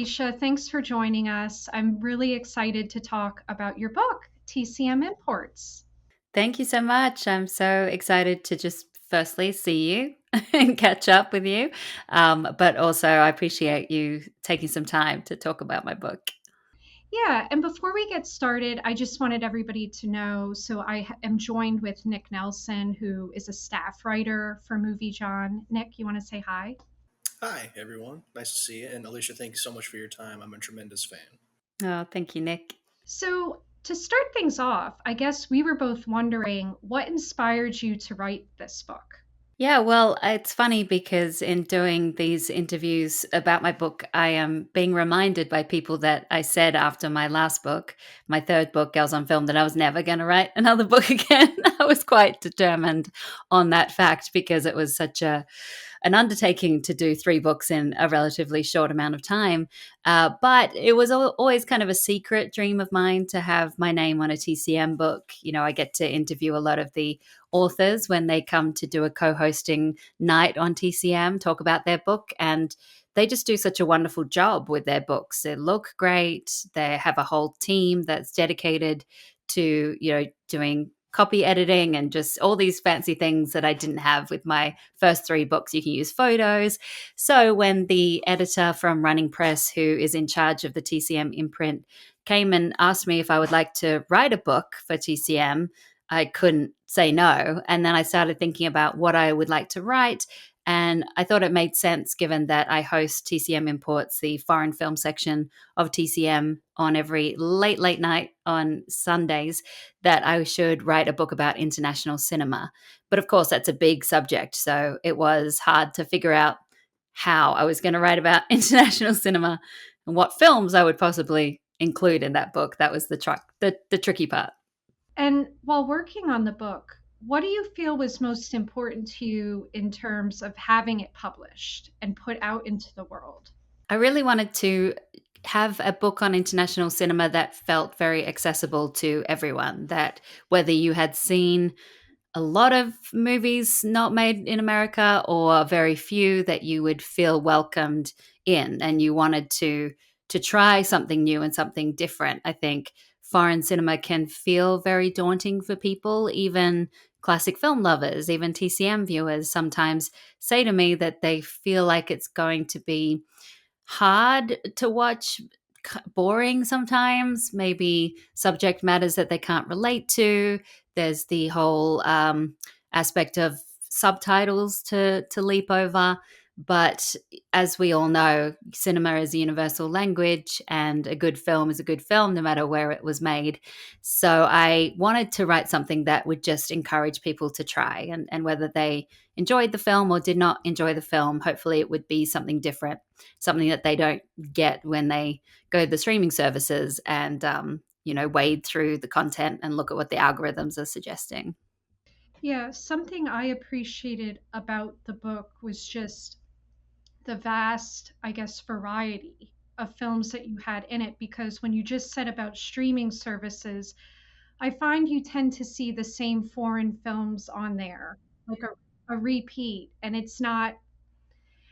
Alicia. Thanks for joining us. I'm really excited to talk about your book, TCM Imports. Thank you so much. I'm so excited to just firstly see you and catch up with you. But also, I appreciate you taking some time to talk about my book. Yeah, and before we get started, I just wanted everybody to know am joined with Nikk Nelson, who is a staff writer for MovieJawn. Nikk, you want to say hi? Hi, everyone. Nice to see you. And Alicia, thank you so much for your time. I'm a tremendous fan. Oh, thank you, Nick. So, to start things off, I guess we were both wondering what inspired you to write this book? Yeah, well, it's funny because in doing these interviews about my book, I am being reminded by people that I said after my last book, my third book, Girls on Film, that I was never going to write another book again. I was quite determined on that fact because it was such an undertaking to do three books in a relatively short amount of time. But it was always kind of a secret dream of mine to have my name on a TCM book. You know, I get to interview a lot of the authors when they come to do a co-hosting night on TCM, talk about their book, and they just do such a wonderful job with their books. They look great. They have a whole team that's dedicated to, doing copy editing and just all these fancy things that I didn't have with my first three books. You can use photos. So when the editor from Running Press, who is in charge of the TCM imprint, came and asked me if I would like to write a book for TCM, I couldn't say no. And then I started thinking about what I would like to write. And I thought it made sense given that I host TCM Imports, the foreign film section of TCM, on every late night on Sundays, that I should write a book about international cinema. But of course, that's a big subject. So it was hard to figure out how I was going to write about international cinema and what films I would possibly include in that book. That was the tricky part. And while working on the book, what do you feel was most important to you in terms of having it published and put out into the world? I really wanted to have a book on international cinema that felt very accessible to everyone, that whether you had seen a lot of movies not made in America or very few, that you would feel welcomed in and you wanted to try something new and something different. I think foreign cinema can feel very daunting for people, even classic film lovers, even TCM viewers sometimes say to me that they feel like it's going to be hard to watch, boring sometimes, maybe subject matters that they can't relate to. There's the whole aspect of subtitles to leap over. But as we all know, cinema is a universal language, and a good film is a good film, no matter where it was made. So I wanted to write something that would just encourage people to try, and whether they enjoyed the film or did not enjoy the film, hopefully it would be something different, something that they don't get when they go to the streaming services and wade through the content and look at what the algorithms are suggesting. Yeah, something I appreciated about the book was just the vast, I guess, variety of films that you had in it. Because when you just said about streaming services, I find you tend to see the same foreign films on there, like a repeat. And it's not,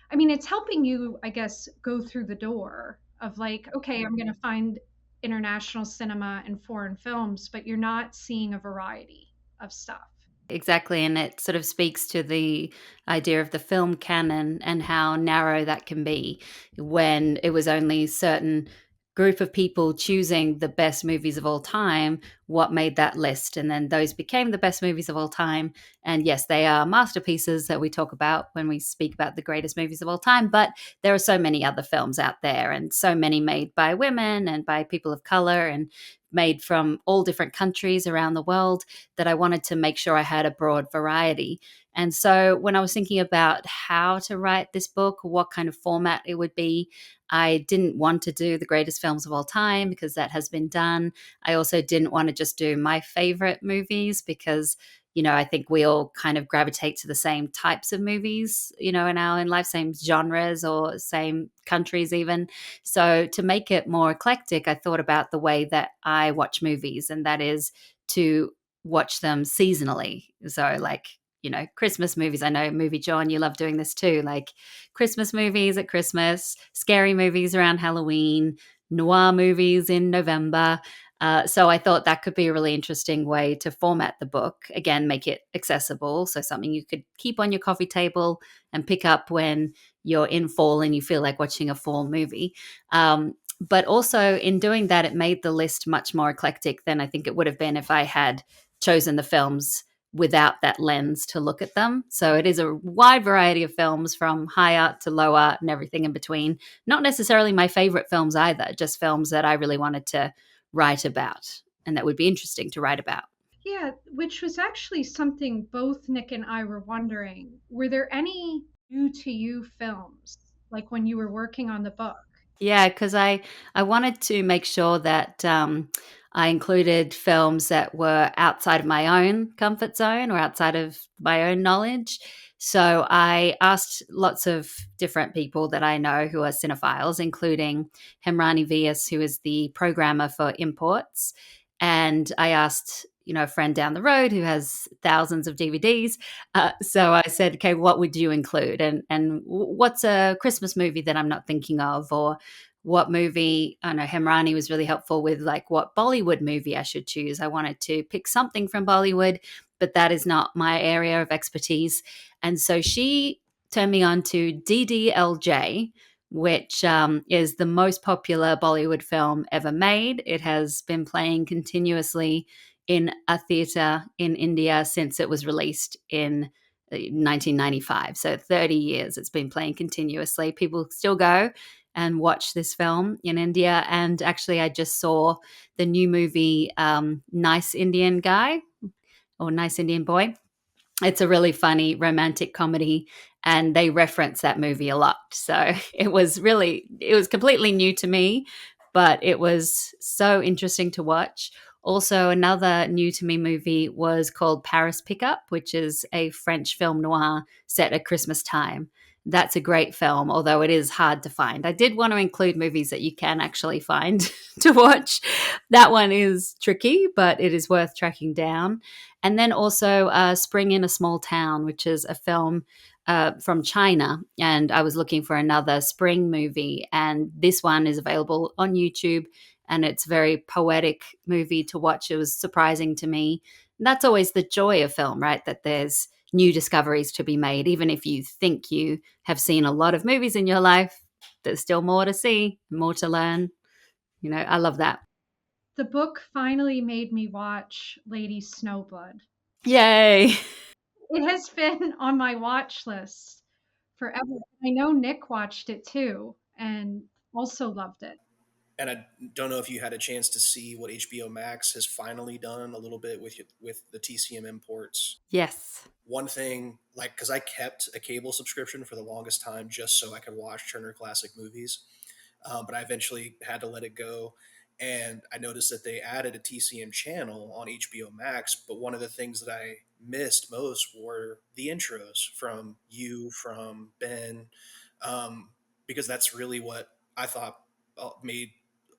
I mean, it's helping you, I guess, go through the door of like, okay, I'm going to find international cinema and foreign films, but you're not seeing a variety of stuff. Exactly. And it sort of speaks to the idea of the film canon and how narrow that can be when it was only certain group of people choosing the best movies of all time, what made that list. And then those became the best movies of all time. And yes, they are masterpieces that we talk about when we speak about the greatest movies of all time. But there are so many other films out there, and so many made by women and by people of color and made from all different countries around the world, that I wanted to make sure I had a broad variety. And so when I was thinking about how to write this book, what kind of format it would be, I didn't want to do the greatest films of all time because that has been done. I also didn't want to just do my favorite movies because, I think we all kind of gravitate to the same types of movies, in our in life, same genres or same countries even. So to make it more eclectic, I thought about the way that I watch movies, and that is to watch them seasonally. So like Christmas movies. I know MovieJawn, you love doing this too, like Christmas movies at Christmas, scary movies around Halloween, noir movies in November. So I thought that could be a really interesting way to format the book. Again, make it accessible. So something you could keep on your coffee table and pick up when you're in fall and you feel like watching a fall movie. But also in doing that, it made the list much more eclectic than I think it would have been if I had chosen the films without that lens to look at them. So it is a wide variety of films from high art to low art and everything in between. Not necessarily my favorite films either, just films that I really wanted to write about and that would be interesting to write about. Yeah, which was actually something both Nick and I were wondering. Were there any new to you films, like when you were working on the book? Yeah, because I wanted to make sure that I included films that were outside of my own comfort zone or outside of my own knowledge. So I asked lots of different people that I know who are cinephiles, including Hemrani Vias, who is the programmer for Imports. And I asked, a friend down the road who has thousands of DVDs. So I said, okay, what would you include? And what's a Christmas movie that I'm not thinking of? Or what movie? I know Hemrani was really helpful with like what Bollywood movie I should choose. I wanted to pick something from Bollywood, but that is not my area of expertise. And so she turned me on to DDLJ, which is the most popular Bollywood film ever made. It has been playing continuously in a theater in India since it was released in 1995. So 30 years it's been playing continuously. People still go and watch this film in India. And actually, I just saw the new movie, Nice Indian Guy or Nice Indian Boy. It's a really funny romantic comedy and they reference that movie a lot. So it was completely new to me, but it was so interesting to watch. Also, another new to me movie was called Paris Pickup, which is a French film noir set at Christmas time. That's a great film, although it is hard to find. I did want to include movies that you can actually find to watch. That one is tricky, but it is worth tracking down. And then also Spring in a Small Town, which is a film from China. And I was looking for another spring movie. And this one is available on YouTube. And it's a very poetic movie to watch. It was surprising to me. And that's always the joy of film, right? That there's new discoveries to be made. Even if you think you have seen a lot of movies in your life, there's still more to see, more to learn. I love that. The book finally made me watch Lady Snowblood. Yay. It has been on my watch list forever. I know Nick watched it too and also loved it. And I don't know if you had a chance to see what HBO Max has finally done a little bit with the TCM imports. Yes. One thing, like, because I kept a cable subscription for the longest time just so I could watch Turner Classic Movies, but I eventually had to let it go. And I noticed that they added a TCM channel on HBO Max, but one of the things that I missed most were the intros from you, from Ben, because that's really what I thought made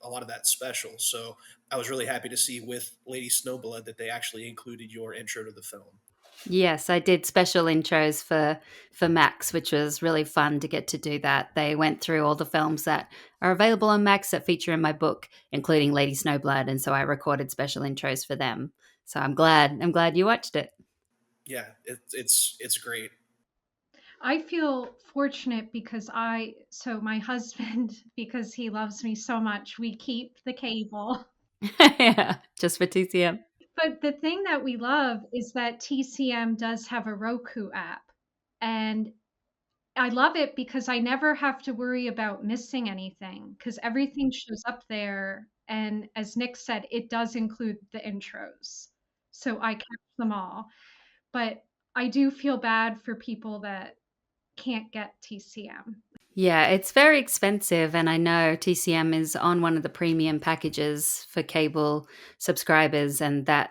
a lot of that special. So I was really happy to see with Lady Snowblood that they actually included your intro to the film. Yes, I did special intros for Max, which was really fun to get to do that. They went through all the films that are available on Max that feature in my book, including Lady Snowblood, and so I recorded special intros for them. So I'm glad you watched it. Yeah, it's great. I feel fortunate because so my husband, because he loves me so much, we keep the cable. Yeah, just for TCM. But the thing that we love is that TCM does have a Roku app. And I love it because I never have to worry about missing anything because everything shows up there. And as Nick said, it does include the intros. So I catch them all. But I do feel bad for people that can't get TCM. Yeah, it's very expensive. And I know TCM is on one of the premium packages for cable subscribers. And that,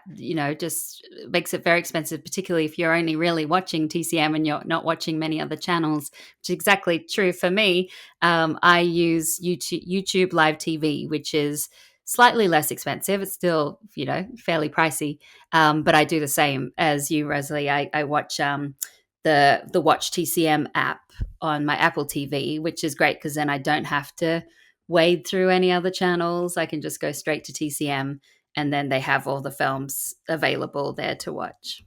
just makes it very expensive, particularly if you're only really watching TCM and you're not watching many other channels, which is exactly true for me. I use YouTube Live TV, which is slightly less expensive. It's still, fairly pricey. But I do the same as you, Rosalie. I watch the Watch TCM app on my Apple TV, which is great because then I don't have to wade through any other channels. I can just go straight to TCM, and then they have all the films available there to watch.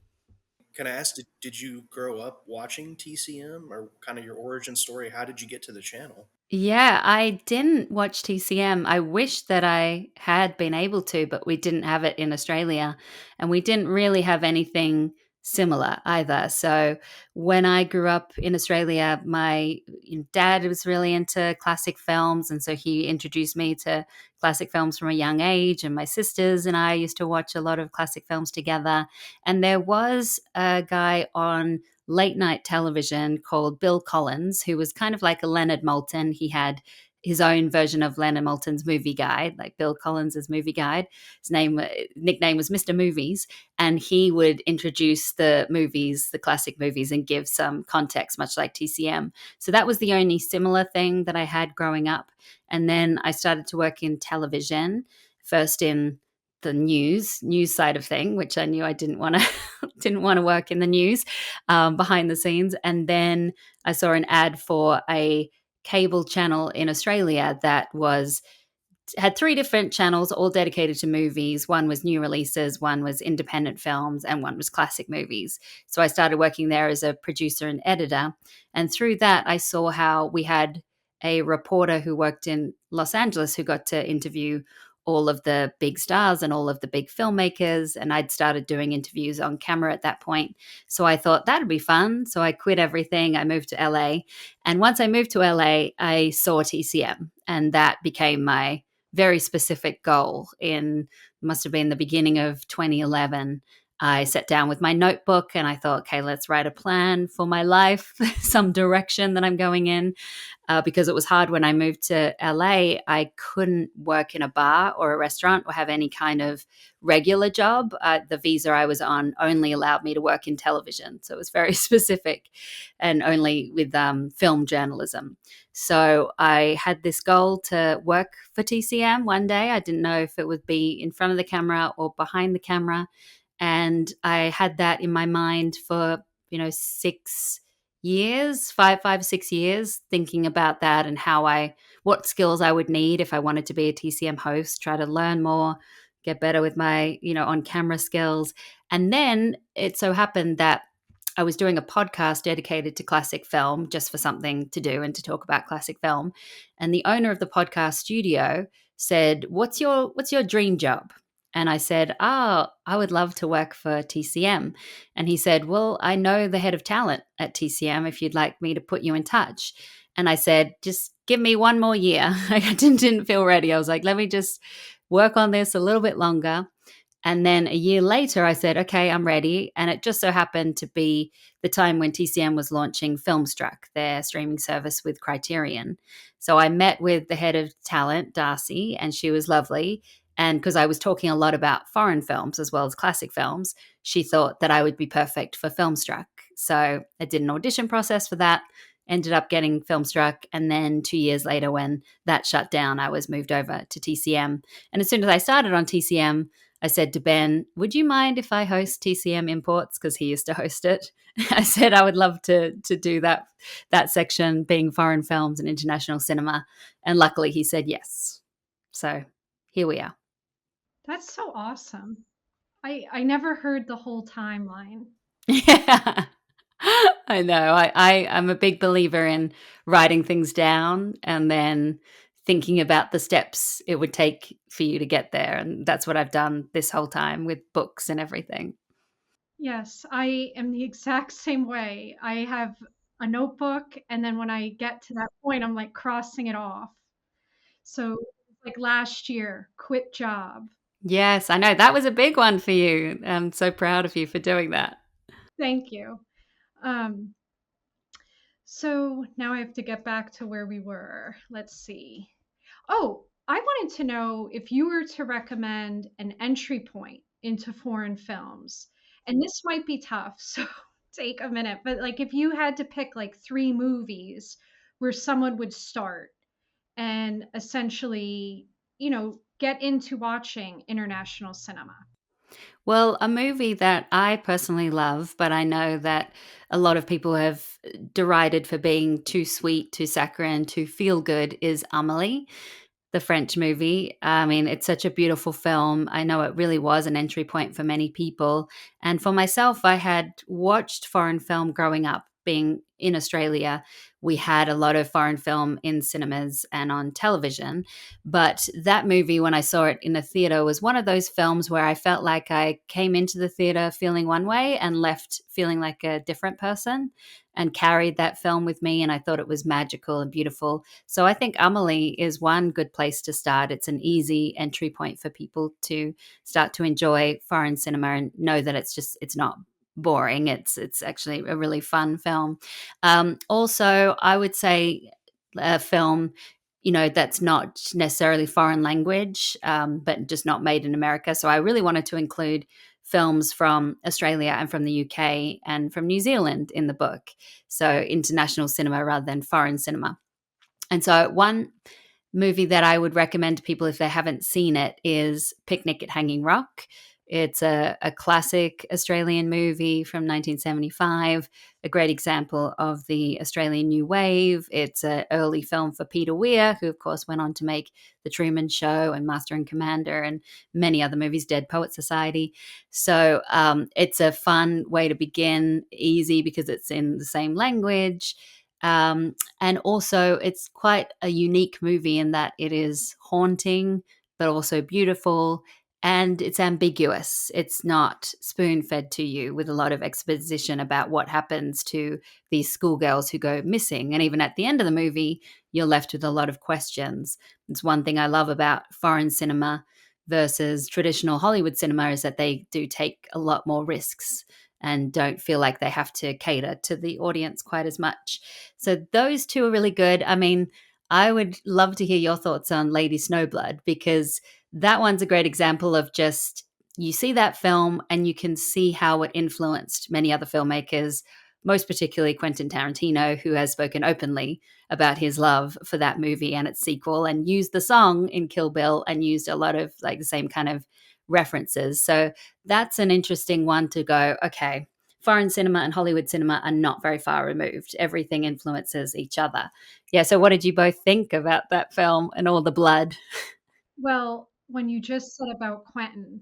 Can I ask, did you grow up watching TCM, or kind of your origin story? How did you get to the channel? Yeah, I didn't watch TCM. I wish that I had been able to, but we didn't have it in Australia. And we didn't really have anything similar either. So when I grew up in Australia, my dad was really into classic films. And so he introduced me to classic films from a young age. And my sisters and I used to watch a lot of classic films together. And there was a guy on late night television called Bill Collins, who was kind of like a Leonard Maltin. He had his own version of Leonard Maltin's movie guide, like Bill Collins's movie guide. His nickname was Mr. Movies, and he would introduce the movies, the classic movies, and give some context, much like TCM. So that was the only similar thing that I had growing up. And then I started to work in television, first in the news side of thing, which I knew I didn't want to didn't want to work in the news, behind the scenes. And then I saw an ad for a cable channel in Australia that was had three different channels all dedicated to movies. One was new releases, one was independent films, and one was classic movies. So I started working there as a producer and editor. And through that, I saw how we had a reporter who worked in Los Angeles who got to interview all of the big stars and all of the big filmmakers. And I'd started doing interviews on camera at that point. So I thought that'd be fun. So I quit everything. I moved to LA. And once I moved to LA, I saw TCM, and that became my very specific goal. In must have been the beginning of 2011. I sat down with my notebook and I thought, okay, let's write a plan for my life, some direction that I'm going in, because it was hard when I moved to LA. I couldn't work in a bar or a restaurant or have any kind of regular job. The visa I was on only allowed me to work in television. So it was very specific, and only with film journalism. So I had this goal to work for TCM one day. I didn't know if it would be in front of the camera or behind the camera. And I had that in my mind for, 6 years, 6 years, thinking about that and what skills I would need if I wanted to be a TCM host, try to learn more, get better with my, on camera skills. And then it so happened that I was doing a podcast dedicated to classic film, just for something to do and to talk about classic film. And the owner of the podcast studio said, What's your dream job? And I said, Oh, I would love to work for TCM. And he said, Well, I know the head of talent at TCM if you'd like me to put you in touch. And I said, Just give me one more year. I didn't feel ready. I was like, Let me just work on this a little bit longer. And then a year later, I said, okay, I'm ready. And it just so happened to be the time when TCM was launching Filmstruck, their streaming service with Criterion. So I met with the head of talent, Darcy, and she was lovely. And because I was talking a lot about foreign films as well as classic films, she thought that I would be perfect for Filmstruck. So I did an audition process for that, ended up getting Filmstruck. And then 2 years later, when that shut down, I was moved over to TCM. And as soon as I started on TCM, I said to Ben, would you mind if I host TCM Imports? Because he used to host it. I said I would love to do that section, being foreign films and international cinema. And luckily he said yes. So here we are. That's so awesome. I never heard the whole timeline. Yeah. I know. I'm a big believer in writing things down and then thinking about the steps it would take for you to get there. And that's what I've done this whole time with books and everything. Yes, I am the exact same way. I have a notebook, and then when I get to that point, I'm like crossing it off. So, like last year, quit job. Yes, I know. That was a big one for you. I'm so proud of you for doing that. Thank you. Um, so now I have to get back to where we were. Let's see. Oh, I wanted to know if you were to recommend an entry point into foreign films, and this might be tough, so take a minute, but like if you had to pick like three movies where someone would start and essentially, get into watching international cinema? Well, a movie that I personally love, but I know that a lot of people have derided for being too sweet, too saccharine, too feel good is Amelie, the French movie. I mean, it's such a beautiful film. I know it really was an entry point for many people. And for myself, I had watched foreign film growing up. Being in Australia, we had a lot of foreign film in cinemas and on television. But that movie, when I saw it in the theater, was one of those films where I felt like I came into the theater feeling one way and left feeling like a different person, and carried that film with me. And I thought it was magical and beautiful. So I think Amelie is one good place to start. It's an easy entry point for people to start to enjoy foreign cinema and know that it's not boring. It's actually a really fun film. Also, I would say a film, that's not necessarily foreign language, but just not made in America. So I really wanted to include films from Australia and from the UK and from New Zealand in the book. So international cinema rather than foreign cinema. And so, one movie that I would recommend to people if they haven't seen it is Picnic at Hanging Rock. It's a classic Australian movie from 1975, a great example of the Australian New Wave. It's an early film for Peter Weir, who, of course, went on to make The Truman Show and Master and Commander and many other movies, Dead Poet Society. So it's a fun way to begin, easy because it's in the same language. And also, it's quite a unique movie in that it is haunting, but also beautiful. And it's ambiguous. It's not spoon fed to you with a lot of exposition about what happens to these schoolgirls who go missing. And even at the end of the movie, you're left with a lot of questions. It's one thing I love about foreign cinema versus traditional Hollywood cinema is that they do take a lot more risks and don't feel like they have to cater to the audience quite as much. So those two are really good. I mean, I would love to hear your thoughts on Lady Snowblood, because that one's a great example of just you see that film and you can see how it influenced many other filmmakers, most particularly Quentin Tarantino, who has spoken openly about his love for that movie and its sequel and used the song in Kill Bill and used a lot of like the same kind of references. So that's an interesting one to go, okay, foreign cinema and Hollywood cinema are not very far removed. Everything influences each other. Yeah. So, what did you both think about that film and all the blood? Well, when you just said about Quentin,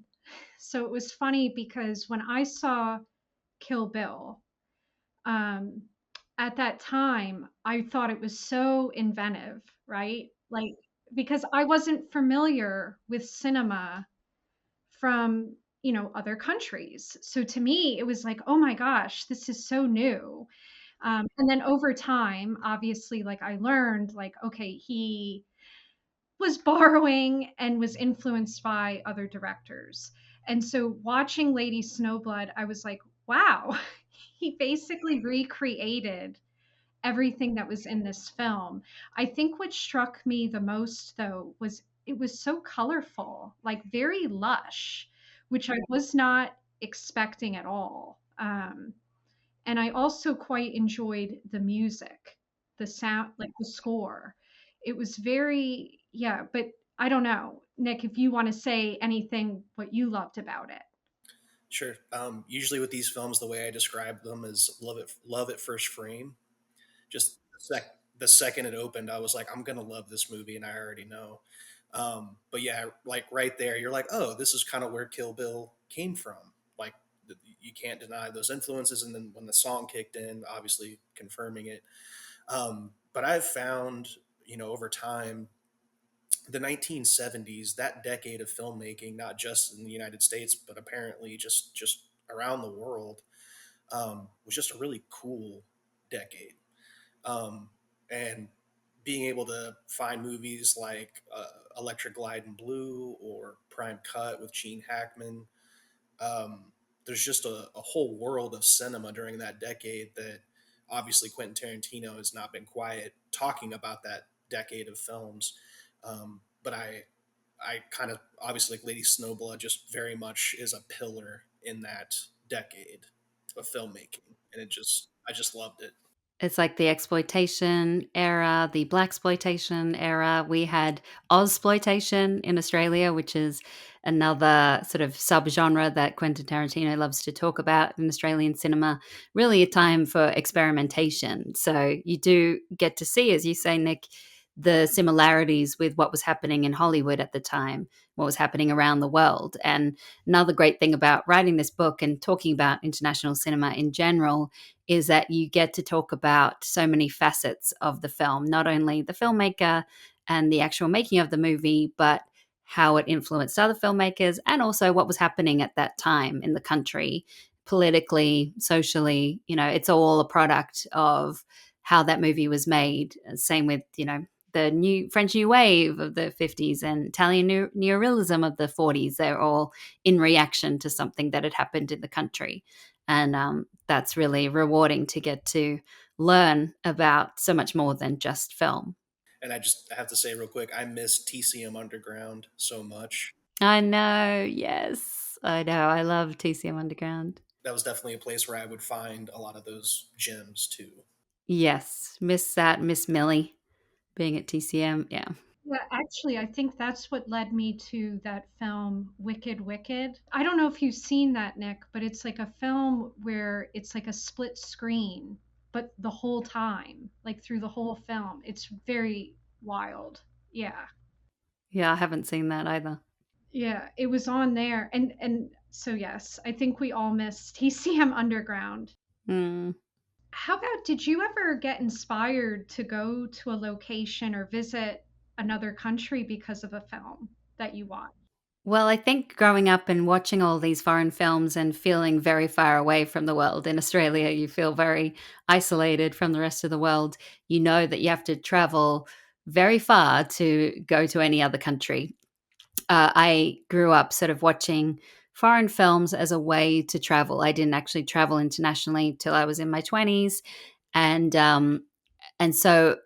so it was funny because when I saw Kill Bill, um, at that time, I thought it was so inventive, right? Like, because I wasn't familiar with cinema from, other countries. So to me, it was like, oh my gosh, this is so new. And then over time, obviously, like I learned, like, okay, he was borrowing and was influenced by other directors. And so watching Lady Snowblood, I was like, wow, he basically recreated everything that was in this film. I think what struck me the most, though, was it was so colorful, like very lush, which I was not expecting at all. And I also quite enjoyed the music, the sound, like the score. It was very, yeah, but I don't know, Nikk, if you want to say anything what you loved about it. Sure. Usually with these films, the way I describe them is love at first frame. Just the second it opened, I was like, I'm gonna love this movie, and I already know. But yeah, like right there, you're like, oh, this is kind of where Kill Bill came from. Like you can't deny those influences. And then when the song kicked in, obviously confirming it. But I've found, over time, the 1970s, that decade of filmmaking, not just in the United States, but apparently just around the world, was just a really cool decade. And being able to find movies like Electric Glide in Blue or Prime Cut with Gene Hackman, um, there's just a whole world of cinema during that decade that obviously Quentin Tarantino has not been quiet talking about that decade of films. But I kind of obviously like Lady Snowblood just very much is a pillar in that decade of filmmaking, and I just loved it. It's like the exploitation era, the blaxploitation era. We had Ozploitation in Australia, which is another sort of subgenre that Quentin Tarantino loves to talk about in Australian cinema. Really a time for experimentation. So you do get to see, as you say, Nikk, the similarities with what was happening in Hollywood at the time, what was happening around the world. And another great thing about writing this book and talking about international cinema in general is that you get to talk about so many facets of the film, not only the filmmaker and the actual making of the movie, but how it influenced other filmmakers and also what was happening at that time in the country, politically, socially. It's all a product of how that movie was made. Same with, the new French New Wave of the 50s and Italian neorealism of the 40s. They're all in reaction to something that had happened in the country. And that's really rewarding to get to learn about so much more than just film. And I have to say real quick, I miss TCM Underground so much. I know, yes. I know. I love TCM Underground. That was definitely a place where I would find a lot of those gems too. Yes. Miss that, Miss Millie being at TCM. Yeah. Yeah, actually, I think that's what led me to that film Wicked Wicked. I don't know if you've seen that, Nikk, but it's like a film where it's like a split screen, but the whole time, like through the whole film. It's very wild. Yeah. Yeah, I haven't seen that either. Yeah, it was on there. And so yes, I think we all miss TCM Underground. Mm. How about, did you ever get inspired to go to a location or visit another country because of a film that you watched? Well, I think growing up and watching all these foreign films and feeling very far away from the world in Australia, you feel very isolated from the rest of the world. You know that you have to travel very far to go to any other country. I grew up sort of watching foreign films as a way to travel. I didn't actually travel internationally till I was in my 20s. And so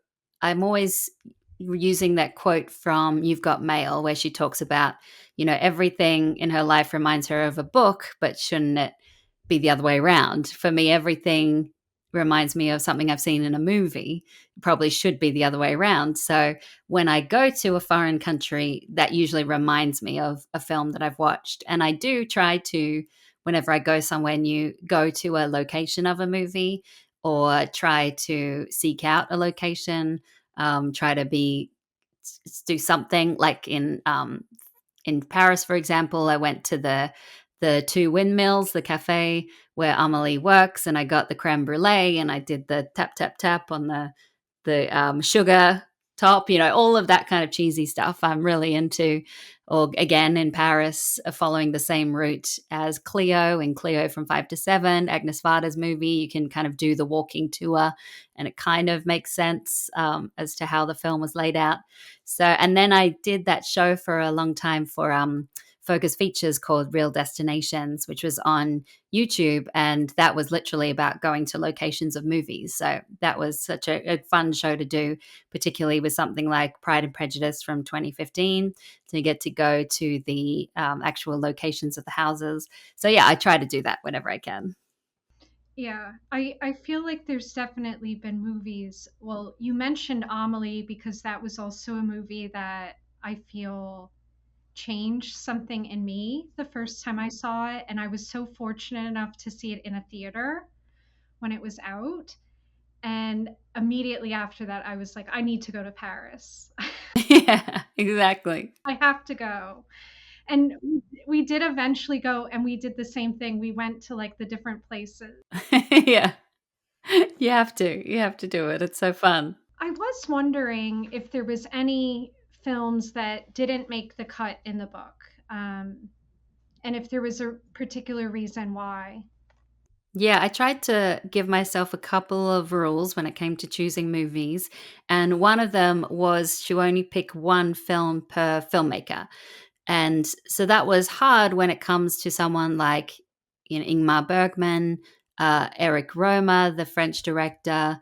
I'm always using that quote from You've Got Mail, where she talks about, everything in her life reminds her of a book, but shouldn't it be the other way around? For me, everything reminds me of something I've seen in a movie. It probably should be the other way around. So when I go to a foreign country, that usually reminds me of a film that I've watched. And I do try to, whenever I go somewhere new, go to a location of a movie or try to seek out a location, try to do something like in Paris, for example. I went to the Two Windmills, the cafe where Amelie works, and I got the creme brulee, and I did the tap tap tap on the sugar top, all of that kind of cheesy stuff I'm really into. Or again, in Paris, following the same route as Cleo in Cleo from 5 to 7, Agnes Varda's movie. You can kind of do the walking tour, and it kind of makes sense as to how the film was laid out. So, and then I did that show for a long time for Focus Features called Real Destinations, which was on YouTube. And that was literally about going to locations of movies. So that was such a fun show to do, particularly with something like Pride and Prejudice from 2015, to get to go to the actual locations of the houses. So yeah, I try to do that whenever I can. Yeah, I feel like there's definitely been movies. Well, you mentioned Amelie because that was also a movie that I feel changed something in me the first time I saw it. And I was so fortunate enough to see it in a theater when it was out. And immediately after that, I was like, I need to go to Paris. Yeah, exactly. I have to go. And we did eventually go and we did the same thing. We went to like the different places. Yeah, you have to do it. It's so fun. I was wondering if there was any films that didn't make the cut in the book, and if there was a particular reason why. Yeah, I tried to give myself a couple of rules when it came to choosing movies, and one of them was to only pick one film per filmmaker. And so that was hard when it comes to someone like, Ingmar Bergman, Eric Romer, the French director,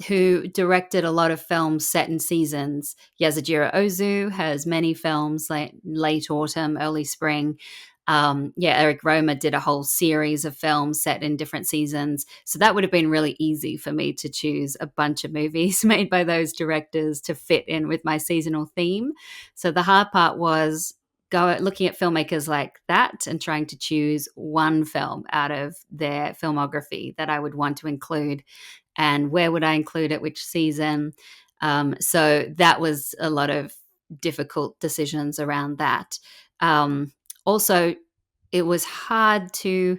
who directed a lot of films set in seasons. Yasujiro Ozu has many films like late autumn, early spring. Yeah, Eric Romer did a whole series of films set in different seasons. So that would have been really easy for me to choose a bunch of movies made by those directors to fit in with my seasonal theme. So the hard part was looking at filmmakers like that and trying to choose one film out of their filmography that I would want to include, and where would I include it, which season. So that was a lot of difficult decisions around that. Also, it was hard to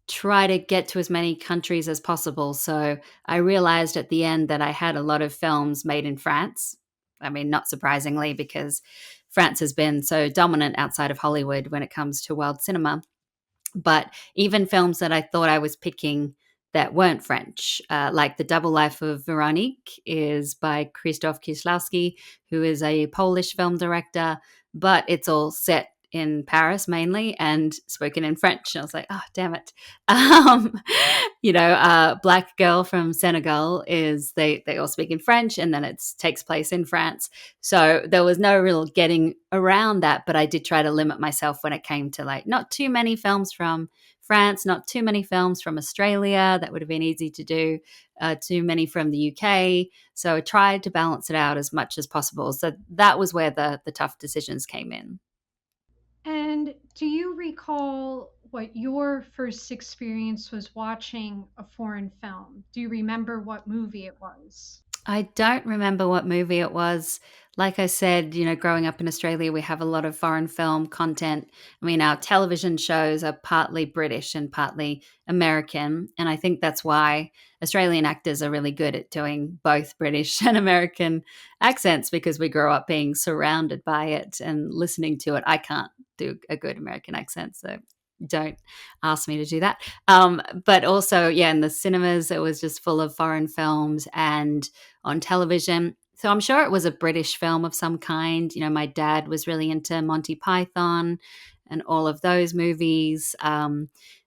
try to get to as many countries as possible. So I realized at the end that I had a lot of films made in France. I mean, not surprisingly, because France has been so dominant outside of Hollywood when it comes to world cinema. But even films that I thought I was picking that weren't French, like The Double Life of Veronique is by Krzysztof Kieślowski, who is a Polish film director, but it's all set in Paris mainly and spoken in French. And I was like, oh, damn it. Um, Black Girl from Senegal is, they all speak in French, and then it takes place in France. So there was no real getting around that, but I did try to limit myself when it came to like not too many films from France, not too many films from Australia. That would have been easy to do. Too many from the UK. So I tried to balance it out as much as possible. So that was where the tough decisions came in. And do you recall what your first experience was watching a foreign film? Do you remember what movie it was? I don't remember what movie it was. Like I said, growing up in Australia, we have a lot of foreign film content. I mean, our television shows are partly British and partly American. And I think that's why Australian actors are really good at doing both British and American accents, because we grow up being surrounded by it and listening to it. I can't do a good American accent, so don't ask me to do that. But also, yeah, in the cinemas, it was just full of foreign films, and on television. So I'm sure it was a British film of some kind. My dad was really into Monty Python and all of those movies.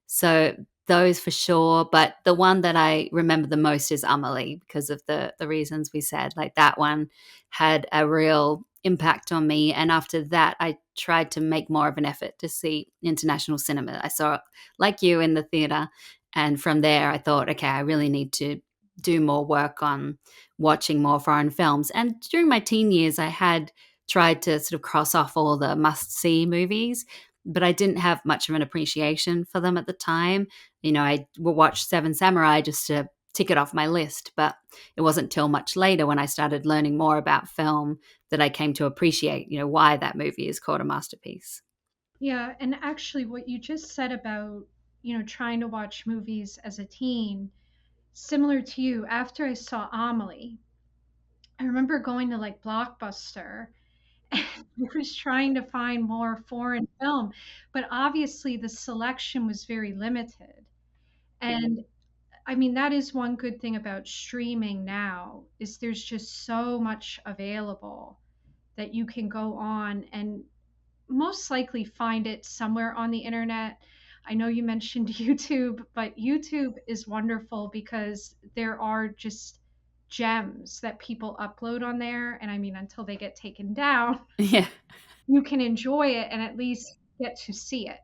So those for sure. But the one that I remember the most is Amelie, because of the reasons we said. Like, that one had a real impact on me. And after that, I tried to make more of an effort to see international cinema. I saw it, like you, in the theater. And from there, I thought, okay, I really need to do more work on watching more foreign films. And during my teen years, I had tried to sort of cross off all the must see movies, but I didn't have much of an appreciation for them at the time. I would watch Seven Samurai just to tick it off my list, but it wasn't till much later, when I started learning more about film, that I came to appreciate, why that movie is called a masterpiece. Yeah, and actually, what you just said about, trying to watch movies as a teen, similar to you, after I saw Amelie, I remember going to like Blockbuster and I was trying to find more foreign film, but obviously the selection was very limited. And I mean, that is one good thing about streaming now, is there's just so much available that you can go on and most likely find it somewhere on the internet. I know you mentioned YouTube, but YouTube is wonderful because there are just gems that people upload on there. And I mean, until they get taken down, Yeah. you can enjoy it and at least get to see it.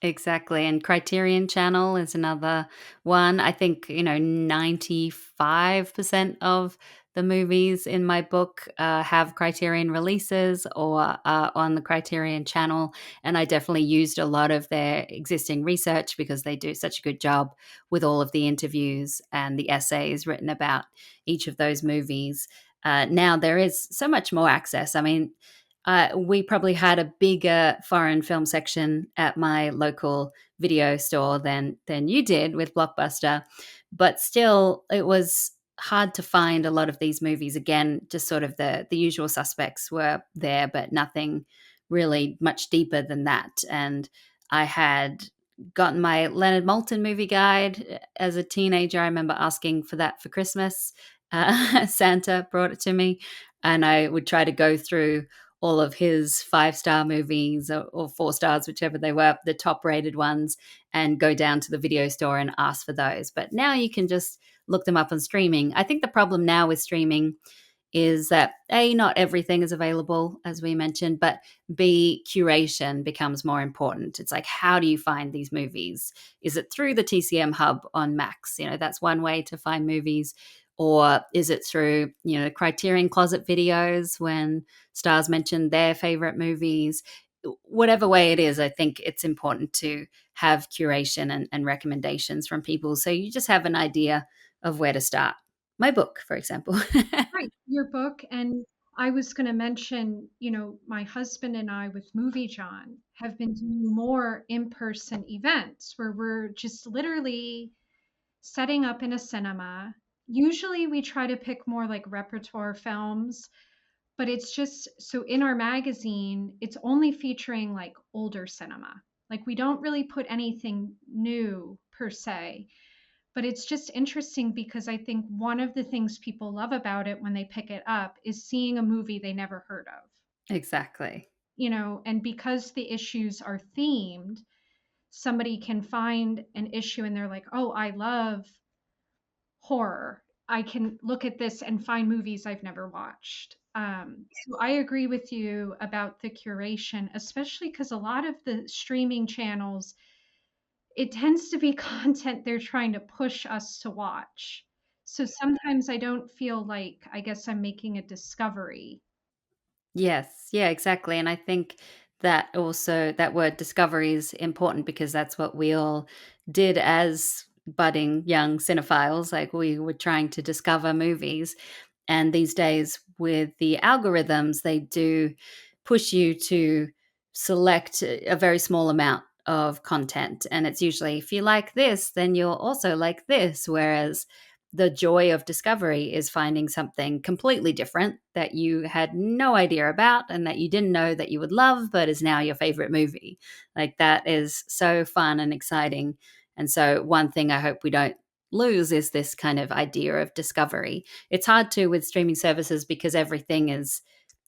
Exactly. And Criterion Channel is another one. I think, 95% of the movies in my book have Criterion releases or are on the Criterion Channel. And I definitely used a lot of their existing research, because they do such a good job with all of the interviews and the essays written about each of those movies. Now there is so much more access. I mean, we probably had a bigger foreign film section at my local video store than you did with Blockbuster, but still, it was hard to find a lot of these movies. Again, just sort of the usual suspects were there, but nothing really much deeper than that. And I had gotten my Leonard Maltin movie guide as a teenager. I remember asking for that for Christmas. Santa brought it to me, and I would try to go through all of his 5-star movies, or 4 stars, whichever they were, the top rated ones, and go down to the video store and ask for those. But now you can just look them up on streaming. I think the problem now with streaming is that A, not everything is available, as we mentioned, but B, curation becomes more important. It's like, how do you find these movies? Is it through the TCM hub on Max? That's one way to find movies. Or is it through, Criterion Closet videos when stars mention their favorite movies? Whatever way it is, I think it's important to have curation and recommendations from people so you just have an idea of where to start. My book, for example. Right, your book. And I was going to mention, my husband and I with MovieJawn have been doing more in-person events where we're just literally setting up in a cinema. Usually we try to pick more like repertoire films, but it's just so in our magazine, it's only featuring like older cinema. Like we don't really put anything new per se, but it's just interesting because I think one of the things people love about it when they pick it up is seeing a movie they never heard of. Exactly. And because the issues are themed, somebody can find an issue and they're like, oh, I love horror. I can look at this and find movies I've never watched. So I agree with you about the curation, especially because a lot of the streaming channels, it tends to be content they're trying to push us to watch. So sometimes I don't feel like, I guess I'm making a discovery. Yes, yeah, exactly. And I think that also that word discovery is important because that's what we all did as budding young cinephiles. Like we were trying to discover movies. And these days, with the algorithms, they do push you to select a very small amount of content. And it's usually, if you like this, then you'll also like this. Whereas the joy of discovery is finding something completely different that you had no idea about and that you didn't know that you would love, but is now your favorite movie. Like that is so fun and exciting. And so, one thing I hope we don't lose is this kind of idea of discovery. It's hard to with streaming services because everything is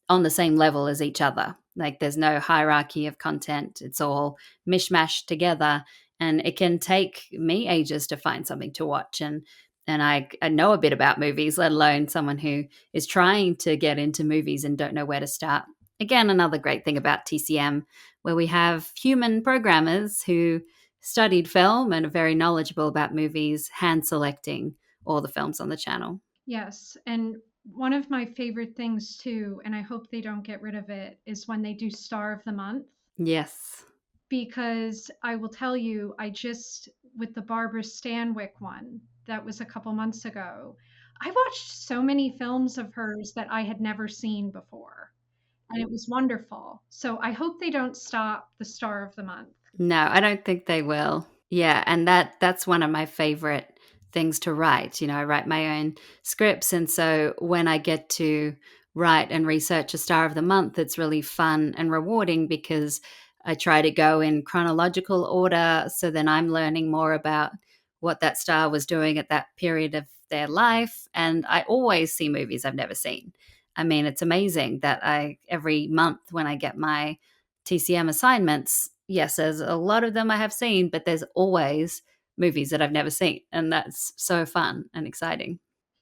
on the same level as each other. Like there's no hierarchy of content. It's all mishmashed together. And it can take me ages to find something to watch. And I know a bit about movies, let alone someone who is trying to get into movies and don't know where to start. Again, another great thing about TCM, where we have human programmers who studied film and are very knowledgeable about movies, hand selecting all the films on the channel. Yes. And one of my favorite things too, and I hope they don't get rid of it, is when they do Star of the Month. Yes. Because I will tell you, with the Barbara Stanwyck one, that was a couple months ago, I watched so many films of hers that I had never seen before. And it was wonderful. So I hope they don't stop the Star of the Month. No, I don't think they will. Yeah, and that's one of my favorite things to write. I write my own scripts, and so when I get to write and research a star of the month, it's really fun and rewarding because I try to go in chronological order so then I'm learning more about what that star was doing at that period of their life, and I always see movies I've never seen. I mean, it's amazing that I every month when I get my TCM assignments, yes, there's a lot of them I have seen, but there's always movies that I've never seen. And that's so fun and exciting.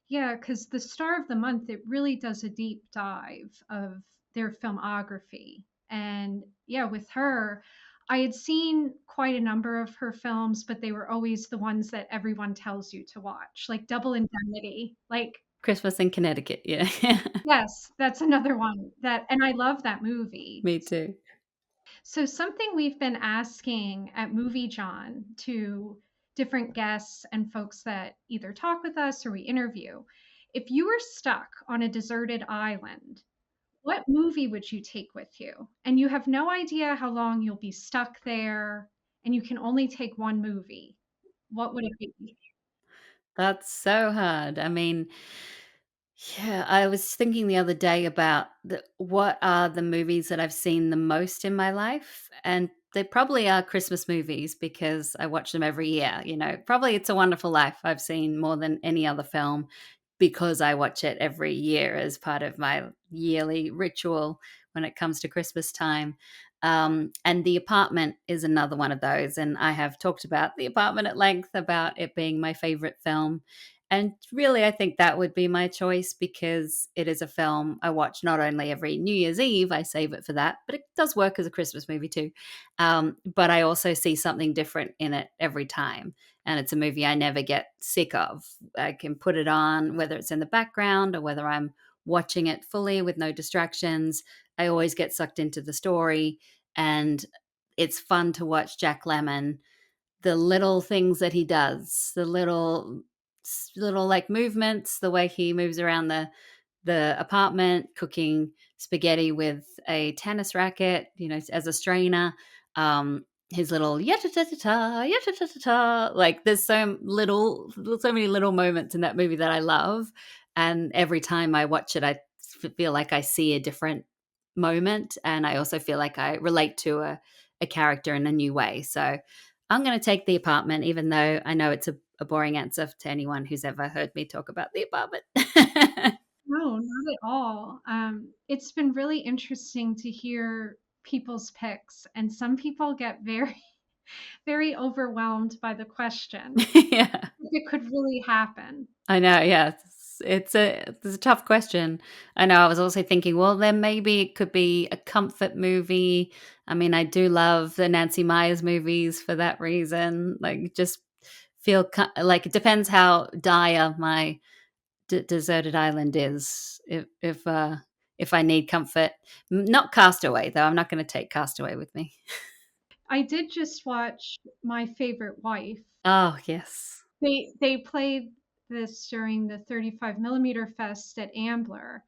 Yeah, because the Star of the Month, it really does a deep dive of their filmography. And yeah, with her, I had seen quite a number of her films, but they were always the ones that everyone tells you to watch, like Double Indemnity. Like, Christmas in Connecticut. Yeah. yes, that's another one and I love that movie. Me too. So, something we've been asking at MovieJawn to different guests and folks that either talk with us or we interview, if you were stuck on a deserted island, what movie would you take with you? And you have no idea how long you'll be stuck there, and you can only take one movie. What would it be? That's so hard. I mean, yeah, I was thinking the other day about what are the movies that I've seen the most in my life, and they probably are Christmas movies because I watch them every year. Probably It's a Wonderful Life. I've seen more than any other film because I watch it every year as part of my yearly ritual when it comes to Christmas time. And The Apartment is another one of those, and I have talked about The Apartment at length about it being my favorite film. And really, I think that would be my choice because it is a film I watch not only every New Year's Eve, I save it for that, but it does work as a Christmas movie too. But I also see something different in it every time. And it's a movie I never get sick of. I can put it on, whether it's in the background or whether I'm watching it fully with no distractions. I always get sucked into the story. And it's fun to watch Jack Lemmon, the little things that he does, the little like movements, the way he moves around the apartment, cooking spaghetti with a tennis racket, as a strainer. His little yata-ta-ta-ta, yata-ta-ta-ta. Like there's so many little moments in that movie that I love. And every time I watch it, I feel like I see a different moment. And I also feel like I relate to a character in a new way. So I'm going to take The Apartment, even though I know it's a boring answer to anyone who's ever heard me talk about The Apartment. No, not at all. It's been really interesting to hear people's picks, and some people get very, very overwhelmed by the question. Yeah, It could really happen. I know. Yeah, it's a tough question. I know. I was also thinking, well, then maybe it could be a comfort movie. I mean, I do love the Nancy Meyers movies for that reason. Like, just feel like it depends how dire my deserted island is. If I need comfort, not Castaway though. I'm not going to take Castaway with me. I did just watch My Favorite Wife. Oh yes, They played this during the 35 millimeter fest at Ambler,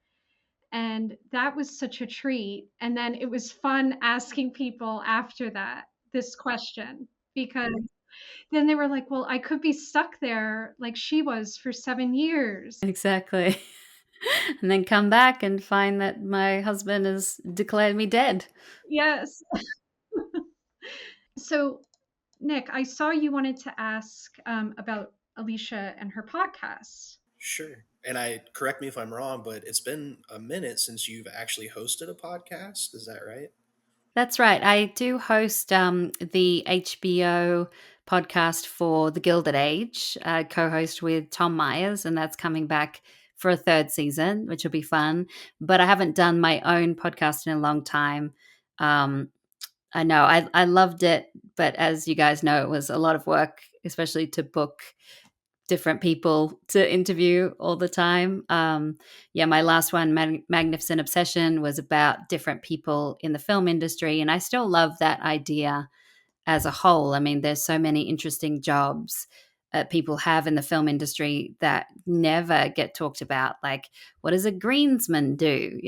and that was such a treat. And then it was fun asking people after that this question, because then they were like, well, I could be stuck there like she was for 7 years. exactly. And then come back and find that my husband has declared me dead. Yes. So, Nikk, I saw you wanted to ask about Alicia and her podcast. Sure. And I correct me if I'm wrong, but it's been a minute since you've actually hosted a podcast. Is that right? That's right. I do host the HBO podcast for The Gilded Age, co-host with Tom Myers, and that's coming back for a third season, which will be fun. But I haven't done my own podcast in a long time. Um, I know I loved it, but as you guys know, it was a lot of work, especially to book different people to interview all the time. Yeah, my last one, Magnificent Obsession, was about different people in the film industry, and I still love that idea as a whole. I mean, there's so many interesting jobs people have in the film industry that never get talked about. Like, what does a greensman do?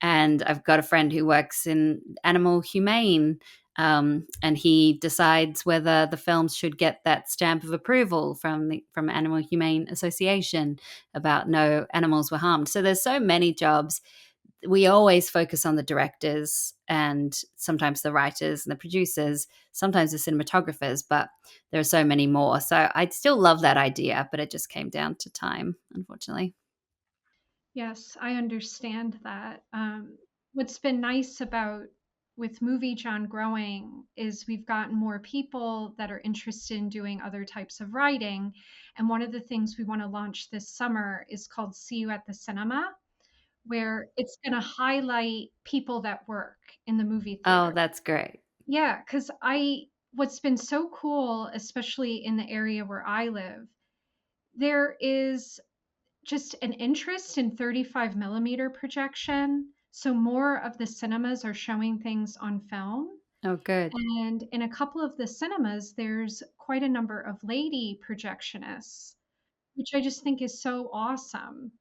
And I've got a friend who works in animal humane. And he decides whether the films should get that stamp of approval from Animal Humane Association about no animals were harmed. So there's so many jobs. We always focus on the directors and sometimes the writers and the producers, sometimes the cinematographers, but there are so many more. So I still love that idea, but it just came down to time, unfortunately. Yes, I understand that. What's been nice about with MovieJawn growing is we've gotten more people that are interested in doing other types of writing. And one of the things we want to launch this summer is called See You at the Cinema, where it's going to highlight people that work in the movie Oh, theater. that's great. Yeah, because what's been so cool, especially in the area where I live, there is just an interest in 35 millimeter projection. So more of the cinemas are showing things on film. Oh, good. And in a couple of the cinemas, there's quite a number of lady projectionists, which I just think is so awesome,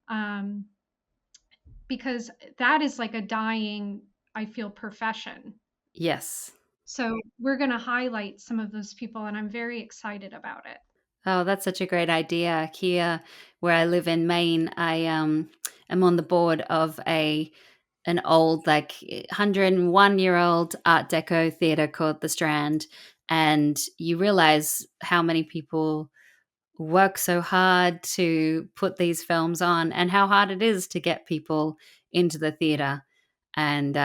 because that is like a dying, I feel, profession. Yes. So we're going to highlight some of those people, and I'm very excited about it. Oh, that's such a great idea. Here, where I live in Maine, I am on the board of an old, like 101-year-old Art Deco theater called the Strand, and you realize how many people work so hard to put these films on, and how hard it is to get people into the theater, and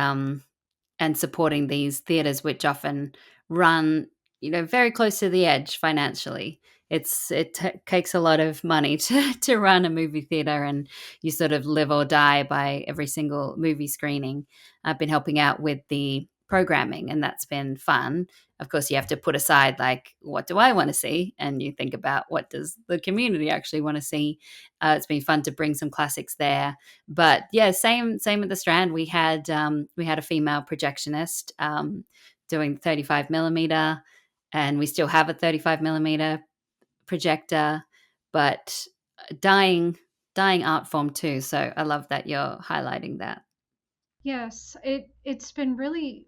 supporting these theaters, which often run very close to the edge financially. Takes a lot of money to run a movie theater, and you sort of live or die by every single movie screening. I've been helping out with the programming, and that's been fun. Of course, you have to put aside, like, what do I want to see, and you think about what does the community actually want to see. It's been fun to bring some classics there, but yeah, same at the Strand. We had a female projectionist doing 35 millimeter, and we still have a 35 millimeter projector, but dying art form too. So I love that you're highlighting that. Yes, it's been really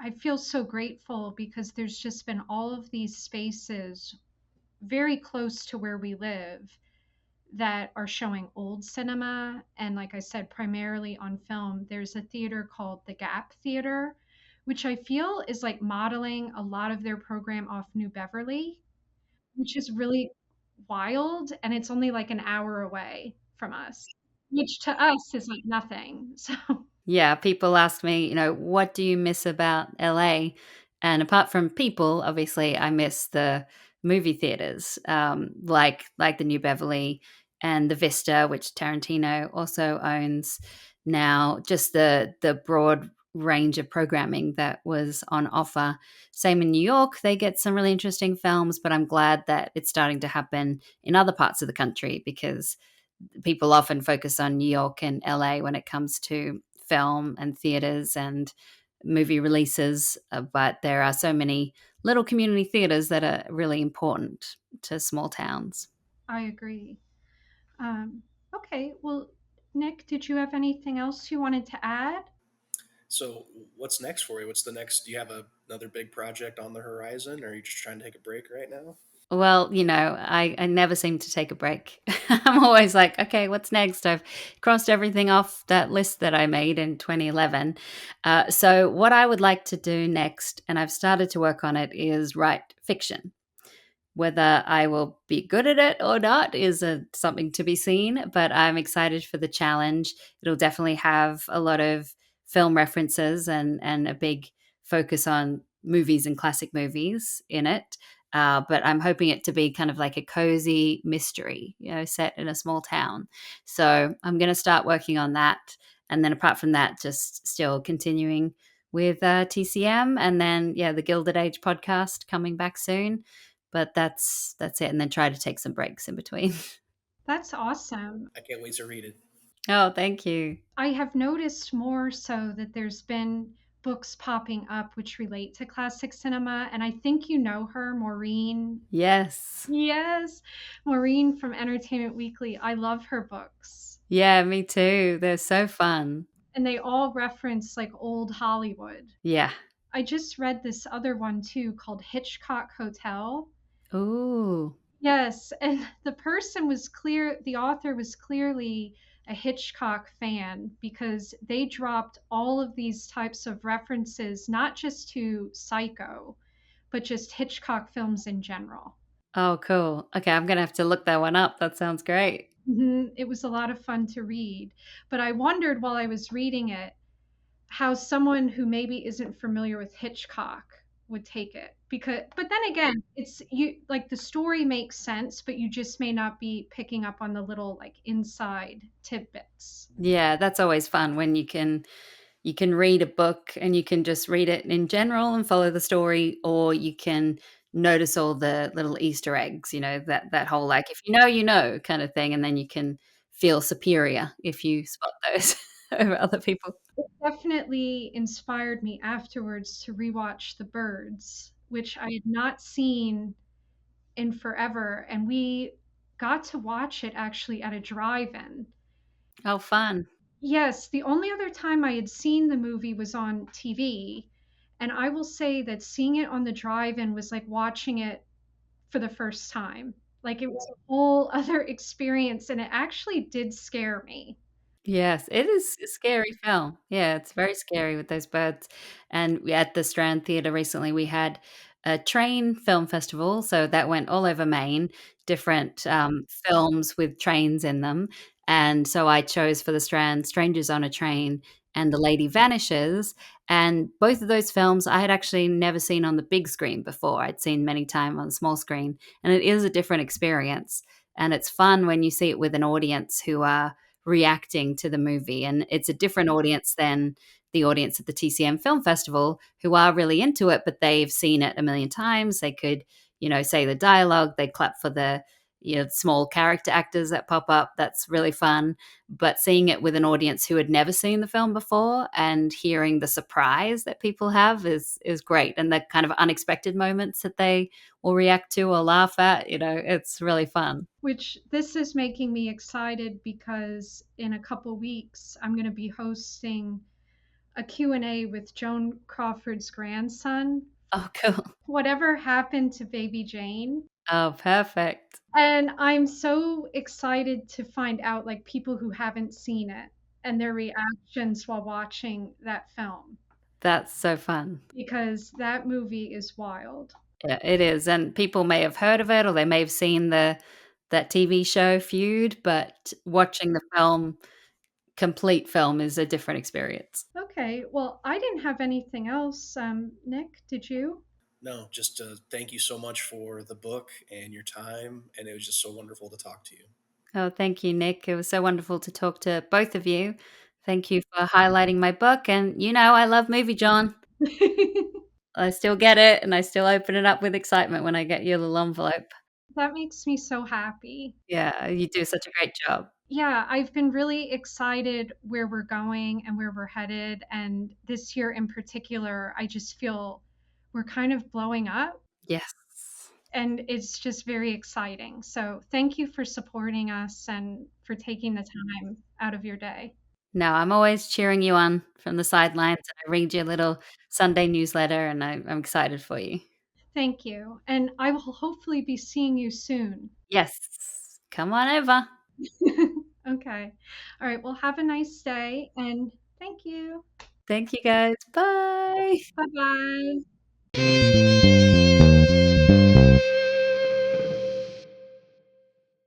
I feel so grateful because there's just been all of these spaces very close to where we live that are showing old cinema, and like I said, primarily on film. There's a theater called the Gap Theater, which I feel is like modeling a lot of their program off New Beverly, which is really wild, and it's only like an hour away from us, which to us is like nothing. So Yeah, people ask me, what do you miss about LA? And apart from people, obviously, I miss the movie theaters, like the New Beverly and the Vista, which Tarantino also owns now. Just the broad range of programming that was on offer. Same in New York, they get some really interesting films, but I'm glad that it's starting to happen in other parts of the country, because people often focus on New York and LA when it comes to film and theaters and movie releases, but there are so many little community theaters that are really important to small towns. I agree. Um, okay, well, Nick, did you have anything else you wanted to add? So, what's next for you? What's the next? Do you have another big project on the horizon, or are you just trying to take a break right now? Well, I never seem to take a break. I'm always like, okay, what's next? I've crossed everything off that list that I made in 2011. So, what I would like to do next, and I've started to work on it, is write fiction. Whether I will be good at it or not is something to be seen, but I'm excited for the challenge. It'll definitely have a lot of film references and a big focus on movies and classic movies in it. But I'm hoping it to be kind of like a cozy mystery, set in a small town. So I'm going to start working on that. And then apart from that, just still continuing with TCM, and then, yeah, the Gilded Age podcast coming back soon, but that's it, and then try to take some breaks in between. That's awesome. I can't wait to read it. Oh, thank you. I have noticed more so that there's been books popping up which relate to classic cinema, and I think you know her, Maureen. Yes. Yes, Maureen from Entertainment Weekly. I love her books. Yeah, me too. They're so fun. And they all reference like old Hollywood. Yeah. I just read this other one too called Hitchcock Hotel. Ooh. Yes, and the author was clearly a Hitchcock fan because they dropped all of these types of references, not just to Psycho, but just Hitchcock films in general. Oh, cool. Okay, I'm gonna have to look that one up. That sounds great. It was a lot of fun to read, but I wondered while I was reading it how someone who maybe isn't familiar with Hitchcock would take it, but then again, it's you like the story makes sense, but you just may not be picking up on the little like inside tidbits. Yeah, that's always fun when you can read a book and you can just read it in general and follow the story, or you can notice all the little Easter eggs, that whole, like, if you know kind of thing, and then you can feel superior if you spot those over other people. It definitely inspired me afterwards to rewatch The Birds, which I had not seen in forever, and we got to watch it actually at a drive-in. Oh, fun. Yes, the only other time I had seen the movie was on TV, and I will say that seeing it on the drive-in was like watching it for the first time. Like it was a whole other experience, and it actually did scare me. Yes, it is a scary film. Yeah, it's very scary with those birds. And at the Strand Theatre recently, we had a train film festival, so that went all over Maine, different films with trains in them. And so I chose for the Strand Strangers on a Train and The Lady Vanishes. And both of those films I had actually never seen on the big screen before. I'd seen many times on the small screen. And it is a different experience. And it's fun when you see it with an audience who are reacting to the movie. And it's a different audience than the audience at the TCM Film Festival who are really into it, but they've seen it a million times. They could, say the dialogue, they clap for the small character actors that pop up. That's really fun. But seeing it with an audience who had never seen the film before and hearing the surprise that people have is great. And the kind of unexpected moments that they will react to or laugh at, it's really fun. Which this is making me excited because in a couple weeks I'm going to be hosting a Q&A with Joan Crawford's grandson. Oh, cool. Whatever happened to baby Jane? Oh, perfect. And I'm so excited to find out like people who haven't seen it and their reactions while watching that film That's so fun. because that movie is wild. Yeah, it is. And people may have heard of it or they may have seen that TV show Feud, but watching the complete film is a different experience. Okay, well, I didn't have anything else. Nikk, did you? No, just thank you so much for the book and your time, and it was just so wonderful to talk to you. Oh, thank you, Nikk. It was so wonderful to talk to both of you. Thank you for highlighting my book. And I love MovieJawn. I still get it and I still open it up with excitement when I get your little envelope. That makes me so happy. Yeah, you do such a great job. Yeah, I've been really excited where we're going and where we're headed. And this year in particular, I just feel we're kind of blowing up Yes. and it's just very exciting. So thank you for supporting us and for taking the time out of your day. No, I'm always cheering you on from the sidelines. I read your little Sunday newsletter and I'm excited for you. Thank you. And I will hopefully be seeing you soon. Yes. Come on over. Okay. All right. Well, have a nice day and thank you. Thank you guys. Bye. Bye bye.